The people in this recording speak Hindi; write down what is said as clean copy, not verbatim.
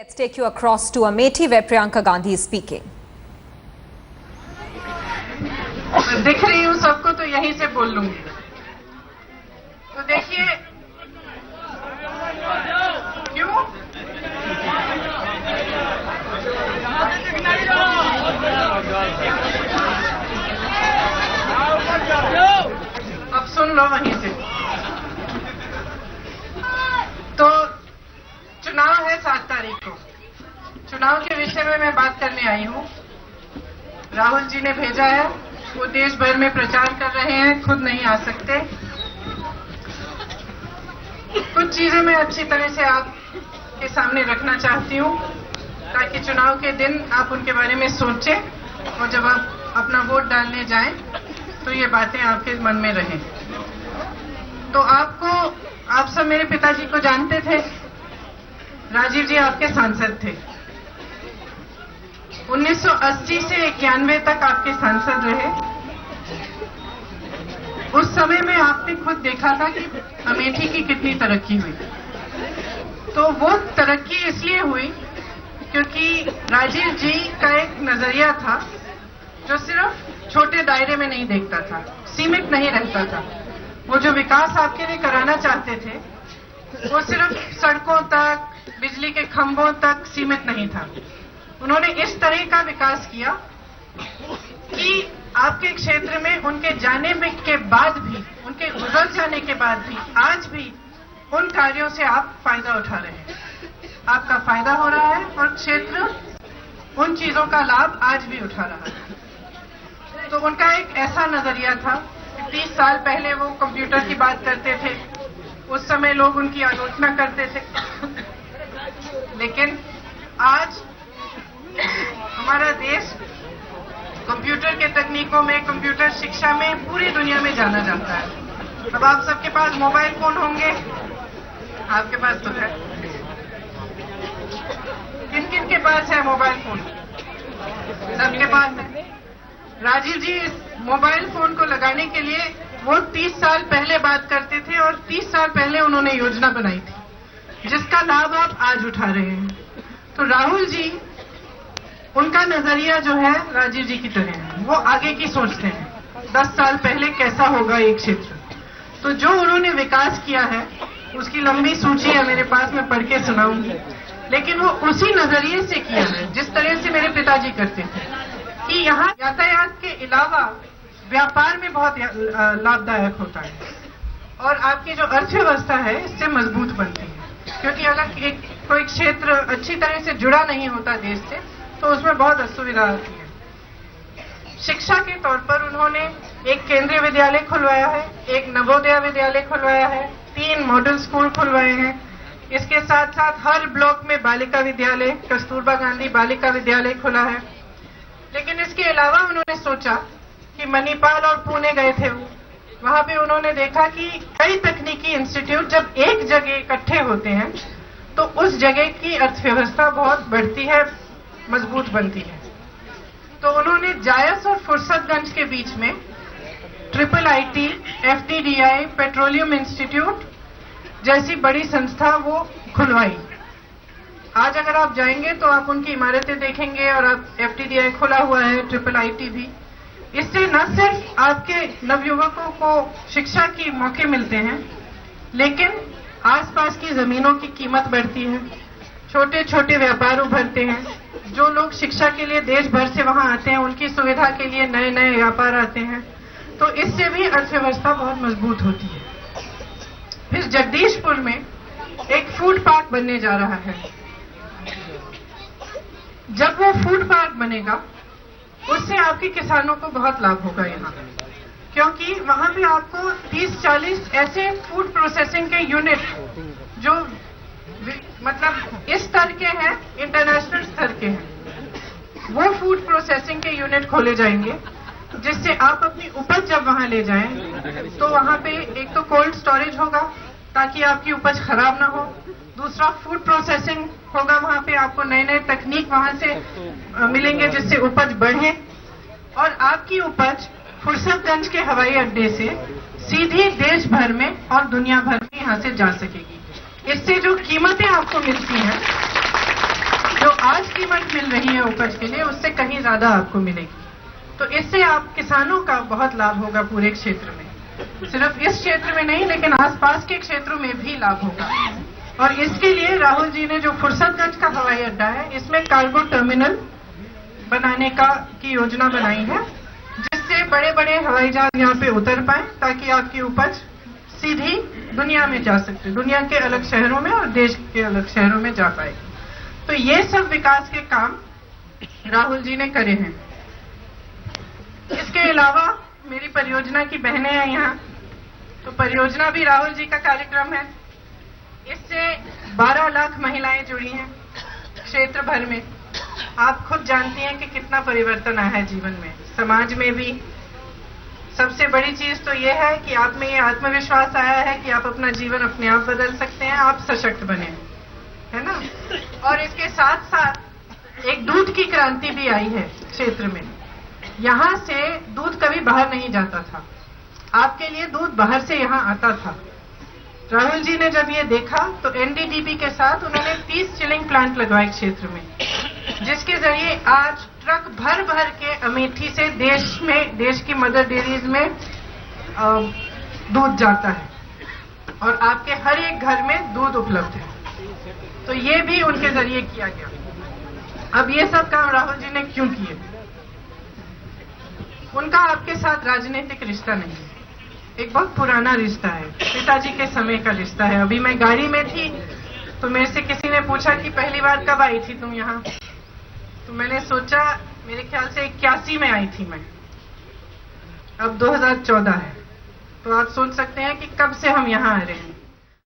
Let's take you across to Amethi where Priyanka Gandhi is speaking. दिख रही हूँ सबको तो यहीं से बोल लूंगी। तो देखिए क्यों अब सुन लो वहीं से। तो चुनाव है 7 तारीख को। चुनाव के विषय में मैं बात करने आई हूँ। राहुल जी ने भेजा है, वो देश भर में प्रचार कर रहे हैं, खुद नहीं आ सकते। कुछ चीजें मैं अच्छी तरह से आपके सामने रखना चाहती हूँ ताकि चुनाव के दिन आप उनके बारे में सोचें और जब आप अपना वोट डालने जाएं तो ये बातें आपके मन में रहें। तो आप सब मेरे पिताजी को जानते थे। राजीव जी आपके सांसद थे। 1980 से 91 तक आपके सांसद रहे। उस समय में आपने खुद देखा था कि अमेठी की कितनी तरक्की हुई। तो वो तरक्की इसलिए हुई क्योंकि राजीव जी का एक नजरिया था जो सिर्फ छोटे दायरे में नहीं देखता था, सीमित नहीं रहता था। वो जो विकास आपके लिए कराना चाहते थे वो सिर्फ सड़कों तक, बिजली के खंभों तक सीमित नहीं था। उन्होंने इस तरह का विकास किया कि आपके क्षेत्र में उनके जाने में के बाद भी, उनके गुजर जाने के बाद भी, आज भी उन कार्यों से आप फायदा उठा रहे हैं। आपका फायदा हो रहा है और क्षेत्र उन चीजों का लाभ आज भी उठा रहा है। तो उनका एक ऐसा नजरिया था कि 30 साल पहले वो कंप्यूटर की बात करते थे, उस समय लोग उनकी आलोचना करते थे, लेकिन आज हमारा देश कंप्यूटर के तकनीकों में, कंप्यूटर शिक्षा में पूरी दुनिया में जाना जाता है। अब आप सबके पास मोबाइल फोन होंगे, आपके पास तो है। किन किन के पास है मोबाइल फोन? सबके पास है। राजीव जी इस मोबाइल फोन को लगाने के लिए वो 30 साल पहले बात करते थे और 30 साल पहले उन्होंने योजना बनाई थी जिसका लाभ आप आज उठा रहे हैं। तो राहुल जी, उनका नजरिया जो है राजीव जी की तरह है, वो आगे की सोचते हैं 10 साल पहले कैसा होगा ये क्षेत्र। तो जो उन्होंने विकास किया है उसकी लंबी सूची है मेरे पास, मैं पढ़ के सुनाऊंगी, लेकिन वो उसी नजरिए से किया है जिस तरह से मेरे पिताजी करते थे कि यहाँ यातायात के अलावा व्यापार में बहुत लाभदायक होता है और आपकी जो अर्थव्यवस्था है इससे मजबूत बनती है। क्योंकि अगर कोई क्षेत्र अच्छी तरह से जुड़ा नहीं होता देश से तो उसमें बहुत असुविधा आती है। शिक्षा के तौर पर उन्होंने एक केंद्रीय विद्यालय खुलवाया है, एक नवोदय विद्यालय खुलवाया है, 3 मॉडल स्कूल खुलवाए हैं। इसके साथ साथ हर ब्लॉक में बालिका विद्यालय, कस्तूरबा गांधी बालिका विद्यालय खुला है। लेकिन इसके अलावा उन्होंने सोचा कि मणिपाल और पुणे गए थे, वहां पे उन्होंने देखा कि कई तकनीकी इंस्टीट्यूट जब एक जगह इकट्ठे होते हैं तो उस जगह की अर्थव्यवस्था बहुत बढ़ती है, मजबूत बनती है। तो उन्होंने जायस और फुर्सतगंज के बीच में IIIT, FTDI, पेट्रोलियम इंस्टीट्यूट जैसी बड़ी संस्था वो खुलवाई। आज अगर आप जाएंगे तो आप उनकी इमारतें देखेंगे और आप FTDI खुला हुआ है, IIIT भी। इससे न सिर्फ आपके नवयुवकों को शिक्षा की मौके मिलते हैं, लेकिन आसपास की जमीनों की कीमत बढ़ती है, छोटे छोटे व्यापार उभरते हैं। जो लोग शिक्षा के लिए देश भर से वहां आते हैं उनकी सुविधा के लिए नए नए व्यापार आते हैं। तो इससे भी अर्थव्यवस्था बहुत मजबूत होती है। फिर जगदीशपुर में एक फूड पार्क बनने जा रहा है। जब वो फूड पार्क बनेगा उससे आपके किसानों को बहुत लाभ होगा यहाँ, क्योंकि वहां पे आपको 30-40 ऐसे फूड प्रोसेसिंग के यूनिट जो मतलब इस स्तर के हैं, इंटरनेशनल स्तर के हैं, वो फूड प्रोसेसिंग के यूनिट खोले जाएंगे जिससे आप अपनी उपज जब वहां ले जाएं तो वहां पे एक तो कोल्ड स्टोरेज होगा ताकि आपकी उपज खराब ना हो, दूसरा फूड प्रोसेसिंग होगा, वहां पे आपको नए नए तकनीक वहां से मिलेंगे जिससे उपज बढ़े और आपकी उपज फुर्सतगंज के हवाई अड्डे से सीधी देश भर में और दुनिया भर में यहाँ से जा सकेगी। इससे जो कीमतें आपको मिलती हैं आज कीमत मिल रही है उपज के लिए उससे कहीं ज्यादा आपको मिलेगी। तो इससे आप किसानों का बहुत लाभ होगा पूरे क्षेत्र में, सिर्फ इस क्षेत्र में नहीं लेकिन आसपास के क्षेत्रों में भी लाभ होगा। और इसके लिए राहुल जी ने जो फुर्सतगंज का हवाई अड्डा है इसमें कार्गो टर्मिनल बनाने की योजना बनाई है, जिससे बड़े बड़े हवाई जहाज यहाँ पे उतर पाए ताकि आपकी उपज सीधी दुनिया में जा सकते, दुनिया के अलग शहरों में और देश के अलग शहरों में जा पाए। तो ये सब विकास के काम राहुल जी ने करे हैं। इसके अलावा मेरी परियोजना की बहनें हैं यहाँ, तो परियोजना भी राहुल जी का कार्यक्रम है। इससे 12 लाख महिलाएं जुड़ी हैं क्षेत्र भर में। आप खुद जानती हैं कि कितना परिवर्तन आया है जीवन में, समाज में भी। सबसे बड़ी चीज तो यह है कि आप में ये आत्मविश्वास आया है कि आप अपना जीवन अपने आप बदल सकते हैं, आप सशक्त बने, है ना। और इसके साथ साथ एक दूध की क्रांति भी आई है क्षेत्र में। यहाँ से दूध कभी बाहर नहीं जाता था, आपके लिए दूध बाहर से यहाँ आता था। राहुल जी ने जब ये देखा तो एनडीडीबी के साथ उन्होंने 30 चिलिंग प्लांट लगवाए क्षेत्र में, जिसके जरिए आज ट्रक भर भर के अमेठी से देश की मदर डेयरीज में दूध जाता है और आपके हर एक घर में दूध उपलब्ध है। तो ये भी उनके जरिए किया गया। अब ये सब काम राहुल जी ने क्यों किए? उनका आपके साथ राजनीतिक रिश्ता नहीं है, एक बहुत पुराना रिश्ता है, पिताजी के समय का रिश्ता है। अभी मैं गाड़ी में थी तो मेरे से किसी ने पूछा कि पहली बार कब आई थी तुम यहाँ, तो मैंने सोचा मेरे ख्याल से 81 में आई थी मैं, अब 2014 है। तो आप सोच सकते हैं कि कब से हम यहाँ आ रहे हैं।